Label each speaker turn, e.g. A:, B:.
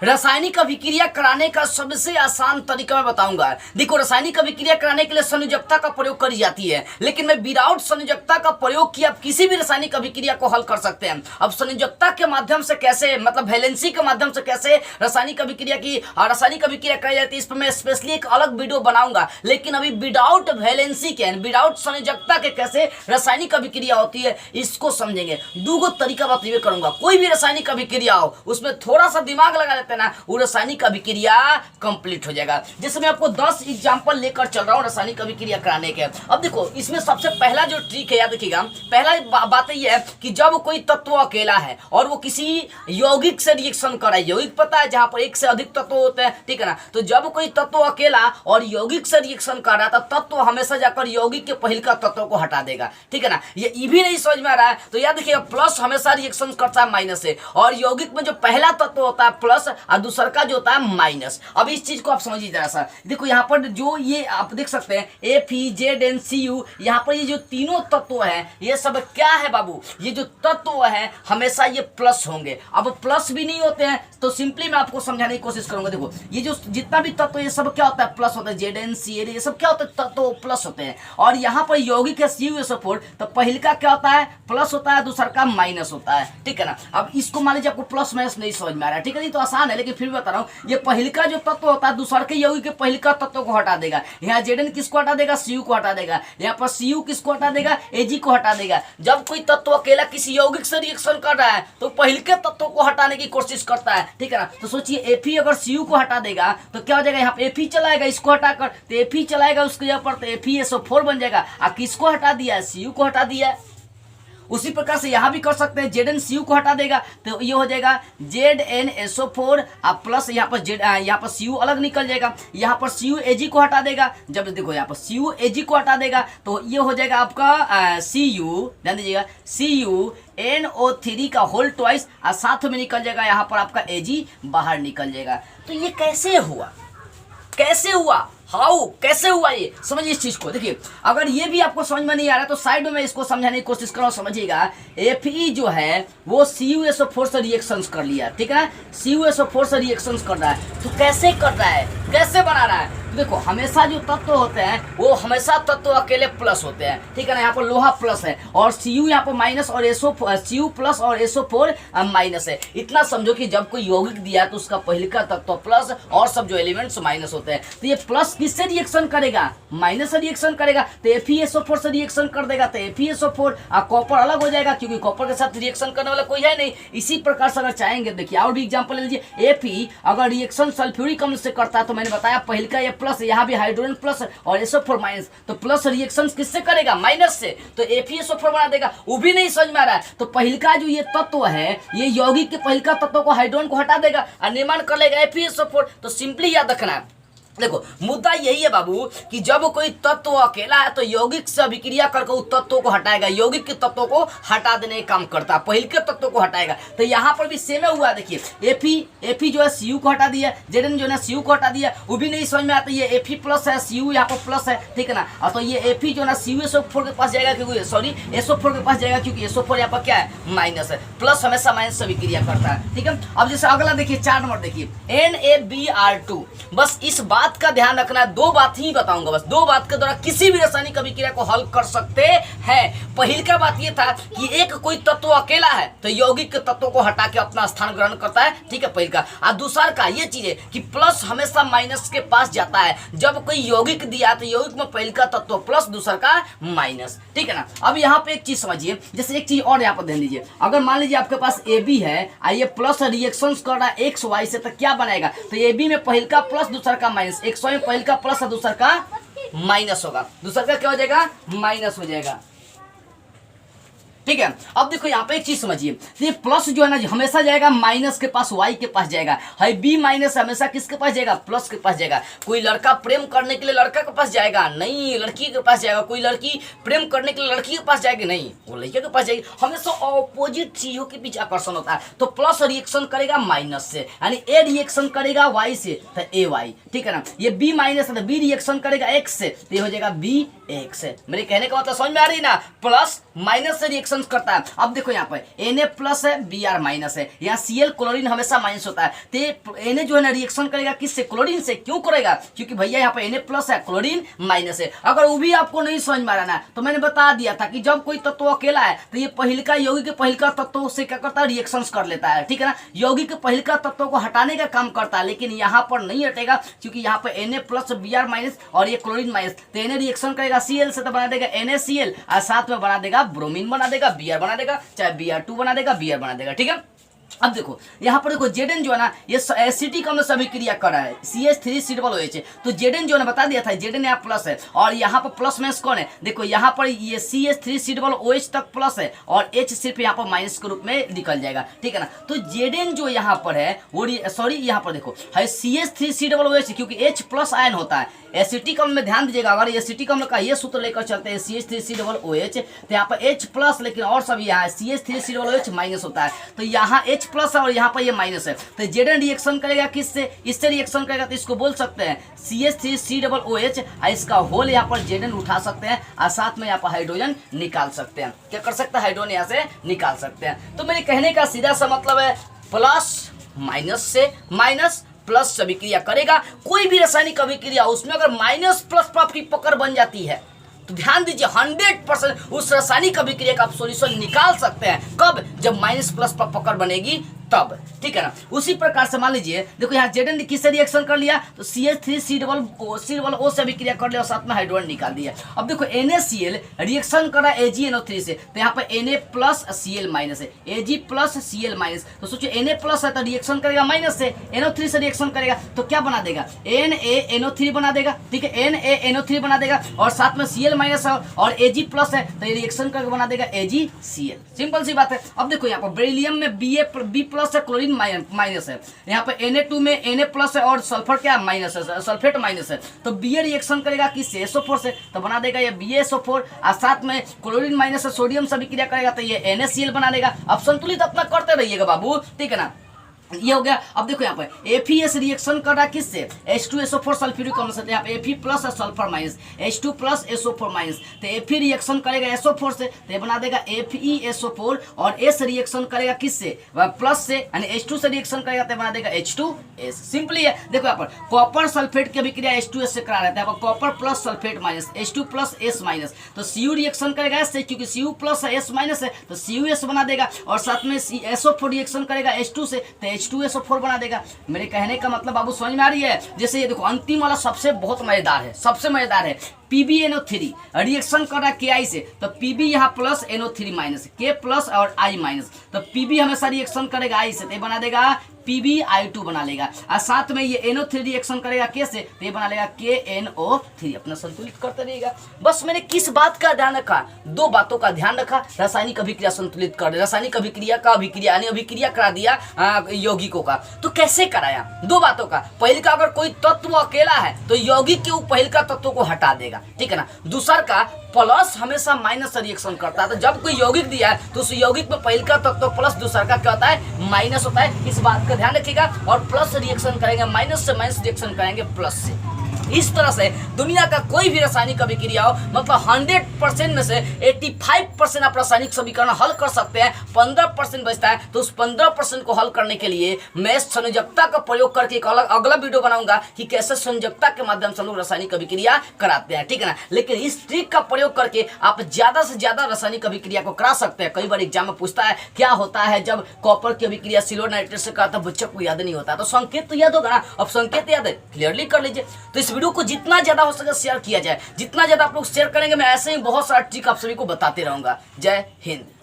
A: रासायनिक अभिक्रिया कराने का सबसे आसान तरीका मैं बताऊंगा। देखो, रासायनिक अभिक्रिया कराने के लिए संयोजकता का प्रयोग करी जाती है, लेकिन मैं विदाउट संयोजकता का प्रयोग किया आप किसी भी रासायनिक अभिक्रिया को हल कर सकते हैं। अब संयोजकता के माध्यम से कैसे, मतलब वैलेंसी के माध्यम से कैसे रासायनिक अभिक्रिया कराई जाती है, इस पर मैं स्पेशली एक अलग वीडियो बनाऊंगा। लेकिन अभी विदाउट वैलेंसी के, विदाउट संयोजकता के कैसे रासायनिक अभिक्रिया होती है इसको समझेंगे। दो तरीका बतलावे करूंगा। कोई भी रासायनिक अभिक्रिया हो उसमें थोड़ा सा दिमाग लगा लेते ना, वो रासायनिक अभिक्रिया कंप्लीट हो जाएगा। जैसे मैं आपको 10 एग्जांपल लेकर चल रहा हूं रासायनिक अभिक्रिया कराने के। अब देखो, इसमें सबसे पहला जो ट्रिक है, याद रखिएगा, पहला बात ये है कि जब कोई तत्व अकेला है और वो किसी यौगिक से रिएक्शन कर रहा है, यौगिक पता है जहां पर एक से अधिक तत्व होते हैं, ठीक है ना। तो जब कोई तत्व अकेला और यौगिक से रिएक्शन कर रहा है तो तत्व हमेशा जाकर यौगिक के पहिलका तत्व को हटा देगा, ठीक है ना। ये भी नहीं समझ में आ रहा है तो याद रखिएगा, प्लस हमेशा रिएक्शन करता है माइनस से, और यौगिक में जो पहला तत्व होता है प्लस और दूसरा का जो होता है माइनस। अब इस चीज को आप समझिए जरा सा। देखो यहाँ पर जो ये आप देख सकते हैं FeZnCu, यहाँ पर ये जो तीनों तत्व हैं ये सब क्या है बाबू, ये जो तत्व है हमेशा ये प्लस होंगे। अब प्लस भी नहीं होते हैं तो सिंपली मैं आपको समझाने की कोशिश करूंगा। देखो, ये जो जितना भी तत्व ये सब क्या होता है, प्लस होता है। ZnCl ये सब क्या होता है, तत्व प्लस होते हैं। और यहाँ पर यौगिक है CuSO4, तो पहले का क्या होता है, प्लस होता है, दूसरा का माइनस होता है, ठीक है ना। अब इसको मान लीजिए आपको प्लस माइनस नहीं समझ में आ रहा है, ठीक है, ये तो आसान है, लेकिन फिर भी बता रहा हूँ। ये पहले का जो तत्व होता है दूसरा के यौगिक के पहले का तत्व को हटा देगा। यहाँ Zn किसको हटा देगा, Cu को हटा देगा। यहाँ पर Cu किसको हटा देगा, Ag को हटा देगा। जब कोई तत्व अकेला किसी यौगिक से रिएक्शन कर रहा है तो पहले के तत्व को हटाने की कोशिश करता है, ठीक है ना। तो सोचिए Fe अगर Cu को हटा देगा तो क्या हो जाएगा, यहाँ पे Fe चलाएगा, इसको हटाकर तो Fe चलाएगा उसके जगह पर, तो FeSO4 बन जाएगा। और किसको हटा दिया है, Cu को हटा दिया है। उसी प्रकार से यहां भी कर सकते हैं, ZnCu को हटा देगा तो ये हो जाएगा ZnSO4 प्लस यहाँ पर Cu अलग निकल जाएगा। यहाँ पर CuAg को हटा देगा। जब देखो यहाँ पर CuAg को हटा देगा तो ये हो जाएगा आपका Cu, ध्यान दीजिएगा, CuNO3 का होल ट्वाइस, और साथ में निकल जाएगा यहाँ पर आपका Ag बाहर निकल जाएगा। तो ये कैसे हुआ, कैसे हुआ, हाउ, कैसे हुआ, ये समझिए इस चीज को। देखिए, अगर ये भी आपको समझ में नहीं आ रहा तो साइड में मैं इसको समझाने की कोशिश कर रहा हूं, समझिएगा। Fe जो है वो CuSO4 से रिएक्शंस कर लिया, ठीक है ना, CuSO4 से रिएक्शंस कर रहा है। तो कैसे कर रहा है, कैसे बना रहा है, तो देखो, हमेशा जो तत्व होते हैं वो हमेशा तत्व अकेले प्लस होते हैं, ठीक है ना। यहाँ पर लोहा प्लस है और Cu यहाँ पर माइनस, और Cu प्लस और SO4 माइनस है। इतना समझो कि जब कोई यौगिक दिया तो उसका पहले का तत्व प्लस और सब जो एलिमेंट्स माइनस होते हैं। तो ये प्लस किससे रिएक्शन करेगा, माइनस से रिएक्शन करेगा, तो FeSO4 से रिएक्शन कर देगा। तो FeSO4 कॉपर अलग हो जाएगा क्योंकि कॉपर के साथ रिएक्शन करने वाला कोई है नहीं। इसी प्रकार से अगर चाहेंगे, देखिए और भी एग्जांपल ले लीजिए। Fe अगर रिएक्शन सल्फ्यूरिक अम्ल से करता है तो मैंने बताया पहले का ये प्लस, यहाँ भी हाइड्रोजन प्लस और SO4 माइनस, तो प्लस रिएक्शन किससे करेगा, माइनस से, तो FeSO4 बना देगा। वो भी नहीं समझ में आ रहा है तो पहले का जो ये तत्व है ये यौगिक के पहले का तत्व को, हाइड्रोजन को हटा देगा और निर्माण कर लेगा FeSO4। तो सिंपली याद रखना है, देखो मुद्दा यही है बाबू कि जब कोई तत्व अकेला है तो यौगिक से अभिक्रिया करके उस तत्व को हटाएगा, यौगिक के तत्व को हटा देने का काम करता है, पहले के तत्व को हटाएगा। तो यहाँ पर भी सेम हुआ। देखिए Fe जो है Cu को हटा दिया, Zn जो है Cu को हटा दिया, वो भी नहीं समझ में आता। ये Fe प्लस है, Cu यहाँ पर प्लस है, ठीक है ना। और तो ये Fe जो है CuSO4 के पास जाएगा क्योंकि सॉरी SO4 के पास जाएगा क्योंकि SO4 यहाँ पर क्या है, माइनस है। प्लस हमेशा माइनस से अभिक्रिया करता है, ठीक है। अब जैसे अगला देखिए 4 नंबर देखिए NaBr2। बस इस बात का ध्यान रखना, दो बात ही बताऊंगा, बस दो बात के द्वारा किसी भी रासायनिक अभिक्रिया को हल कर सकते हैं। पहली का बात ये था कि एक कोई तत्व अकेला है तो यौगिक के तत्व को हटा के अपना स्थान ग्रहण करता है, ठीक है, पहले का। और दूसरा का ये चीज है कि प्लस हमेशा माइनस के पास जाता है। जब कोई यौगिक दिया तो यौगिक में पहले का तत्व प्लस, दूसरा का माइनस, ठीक है ना। अब यहाँ पे एक चीज समझिए, जैसे एक चीज और यहाँ पर ध्यान दीजिए। अगर मान लीजिए आपके पास AB है और ये प्लस रिएक्शन कर रहा है XY से, तो क्या बनाएगा, तो AB में पहले का प्लस, दूसरा का माइनस, XY में पहले का प्लस और दूसरा का माइनस होगा, दूसरा का क्या हो जाएगा, माइनस हो जाएगा, ठीक है। अब देखो यहाँ पे एक चीज समझिए, ये प्लस जो है ना हमेशा जाएगा माइनस के पास, वाई के पास जाएगा। है बी माइनस हमेशा किसके पास जाएगा, प्लस के पास जाएगा। कोई लड़का प्रेम करने के लिए लड़का के पास जाएगा, नहीं लड़की के पास जाएगा। कोई लड़की प्रेम करने के लिए लड़की के पास जाएगी, नहीं वो लड़के के पास जाएगी। हमेशा ऑपोजिट चीजों के बीच आकर्षण होता है। तो प्लस रिएक्शन करेगा माइनस से, यानी ए रिएक्शन करेगा वाई से तो ए वाई, ठीक है ना। ये बी माइनस है तो बी रिएक्शन करेगा एक्स से तो ये हो जाएगा बी एक्स। मेरे कहने का मतलब समझ में आ रही है ना, प्लस माइनस से रिएक्शन रिएक्शन करता है। अब देखो यहाँ पर Na प्लस है, Br माइनस है, यहाँ Cl क्लोरीन हमेशा माइनस होता है, तो Na जो है ना रिएक्शन करेगा किससे, क्लोरीन से। क्यों करेगा, क्योंकि भैया यहाँ पे Na प्लस है, क्लोरीन माइनस है। अगर वो भी आपको नहीं समझ में आ रहा तो मैंने बता दिया था कि जब कोई तत्व अकेला है तो ये पहिलका यौगिक के पहिलका तत्व से क्या करता है, रिएक्शंस कर लेता है, ठीक है ना। यौगिक के पहिलका तत्व को हटाने का काम करता है, लेकिन यहाँ पर नहीं हटेगा, क्योंकि यहाँ पे Na प्लस Br माइनस और ये क्लोरीन माइनस, तो Na रिएक्शन करेगा Cl से तो बना देगा NaCl और साथ में बना देगा ब्रोमीन बना देगा, Br बना देगा, चाहे Br2 बना देगा, Br बना देगा, ठीक है। अब देखो यहाँ पर देखो Zn जो है ना ये एसिटिक अम्ल से अभिक्रिया कर रहा है, CH3 तो Zn जो है बता दिया था Zn यहाँ प्लस है और यहाँ पर प्लस माइनस कौन है, देखो यहाँ पर ये CH3 तक प्लस है और H सिर्फ यहाँ पर माइनस के रूप में निकल जाएगा, ठीक है ना। तो Zn जो यहाँ पर है वो सॉरी यहाँ पर देखो है CH3 क्योंकि H प्लस आयन होता है एसिटिक अम्ल में, ध्यान दीजिएगा। अगर एसिटिक अम्ल का ये सूत्र लेकर चलते हैं CH3 तो यहाँ पर H प्लस, लेकिन और सब यहाँ CH3 माइनस होता है, तो यहाँ H प्लस है और यहाँ पर ये माइनस है, तो Zn रिएक्शन करेगा किससे, इससे रिएक्शन करेगा, तो इसको बोल सकते हैं CH3 इसका होल यहाँ पर Zn उठा सकते हैं और साथ में यहाँ पर हाइड्रोजन निकाल सकते हैं। क्या कर सकते हैं, हाइड्रोजन यहाँ से निकाल सकते हैं। तो मेरे कहने का सीधा सा मतलब है प्लस माइनस से माइनस प्लस से अभिक्रिया करेगा। कोई भी रासायनिक अभिक्रिया उसमें अगर माइनस प्लस पर आपकी पकड़ बन जाती है तो ध्यान दीजिए 100% उस रासायनिक अभिक्रिया का आप सॉल्यूशन निकाल सकते हैं। कब, जब माइनस प्लस पर पकड़ बनेगी तब, ठीक है ना। उसी प्रकार से मान लीजिए देखो यहाँ Zn किससे रिएक्शन कर लिया, तो CH3 से अभिक्रिया कर लिया और साथ में हाइड्रोजन निकाल दिया। अब देखो NaCl रिएक्शन कर रहा है AgNO3 से, तो यहाँ पर Na प्लस Cl माइनस है, Ag प्लस Cl माइनस, तो सोचो Na प्लस है तो रिएक्शन करेगा माइनस से, NO3 से रिएक्शन करेगा तो क्या बना देगा, NaNO3 बना देगा, ठीक है, NaNO3 बना देगा और साथ में Cl माइनस है और Ag प्लस है तो ये रिएक्शन करके बना देगा AgCl। सिंपल सी बात है। अब देखो यहाँ पर बेरिलियम में B प्लस है, क्लोरीन माइनस है, यहाँ पे Na2 में Na प्लस है और सल्फर क्या माइनस है, सल्फेट माइनस है, तो Ba रिएक्शन करेगा किससे, SO4 से, तो बना देगा ये BaSO4 और साथ में क्लोरीन माइनस है, सोडियम से अभिक्रिया करेगा तो ये NaCl बना देगा। अब संतुलित अपना करते रहिएगा बाबू, ठीक है ना। ये हो गया। अब देखो यहाँ पर FeS रिएक्शन कर रहा है किससे, H2SO4 सल्फ्यूरिक अम्ल से, यहाँ पे Fe प्लस है sulphur minus, H2 plus SO4 minus, तो Fe रिएक्शन करेगा SO4 से तो ये बना देगा FeSO4 और S रिएक्शन करेगा किससे, प्लस से, यानी H2 से रिएक्शन करेगा तो बना देगा H2S। सिंपली है। देखो यहाँ पर कॉपर सल्फेट की अभिक्रिया H2S से करा रहता है, यहाँ पर copper plus sulphate minus, H2 plus S minus, तो Cu रिएक्शन करेगा S से, क्योंकि Cu प्लस है S माइनस है तो CuS बना देगा और साथ में SO4 रिएक्शन करेगा H2 से तो H2SO4 बना देगा। मेरे कहने का मतलब बाबू समझ में आ रही है। जैसे ये देखो अंतिम वाला सबसे बहुत मजेदार है, सबसे मजेदार है। PbNO3 रिएक्शन कर रहा है Ki से, तो Pb यहाँ plus NO3 minus, K plus और I माइनस, तो Pb हमेशा रिएक्शन करेगा I से तो ये बना देगा PbI2 बना लेगा और साथ में ये NO3 रिएक्शन करेगा K से तो ये बना लेगा KNO3। अपना संतुलित करते रहिएगा। बस मैंने किस बात का ध्यान रखा, दो बातों का ध्यान रखा, रासायनिक अभिक्रिया संतुलित कर, रासायनिक अभिक्रिया का अभिक्रिया यानी अभिक्रिया करा दिया यौगिकों का। तो कैसे कराया, दो बातों का, पहले का अगर कोई तत्व अकेला है तो यौगिक के पहले का तत्व को हटा देगा, ठीक है ना। दूसरा का प्लस हमेशा माइनस से रिएक्शन करता है, तो जब कोई यौगिक दिया है तो उस यौगिक में पहले का तत्व प्लस दूसरा का क्या होता है, माइनस होता है। इस बात का ध्यान रखिएगा। और प्लस से रिएक्शन करेंगे, माइनस से माइनस रिएक्शन करेंगे प्लस से। इस तरह से दुनिया का कोई भी रासायनिक अभिक्रिया हो, मतलब 100% में से 85% आप रासायनिक समीकरण हल कर सकते हैं, 15% बचता है, तो उस 15% को हल करने के लिए मैं संयोजकता का प्रयोग करके एक अलग अगला वीडियो बनाऊंगा कि कैसे संयोजकता के माध्यम से हम लोग रासायनिक अभिक्रिया कराते हैं, ठीक है ना। लेकिन इस ट्रिक का प्रयोग करके आप ज्यादा से ज्यादा रासायनिक अभिक्रिया को करा सकते हैं। कई बार एग्जाम में पूछता है क्या होता है जब कॉपर की अभिक्रिया सिल्वर नाइट्रेट से कराता है, बच्चों को याद नहीं होता, तो संकेत तो याद होगा ना। अब संकेत याद है, क्लियरली कर लीजिए। तो इस वीडियो को जितना ज्यादा हो सके शेयर किया जाए, जितना ज्यादा आप लोग शेयर करेंगे मैं ऐसे ही बहुत सारा ट्रिक आप सभी को बताते रहूंगा। जय हिंद।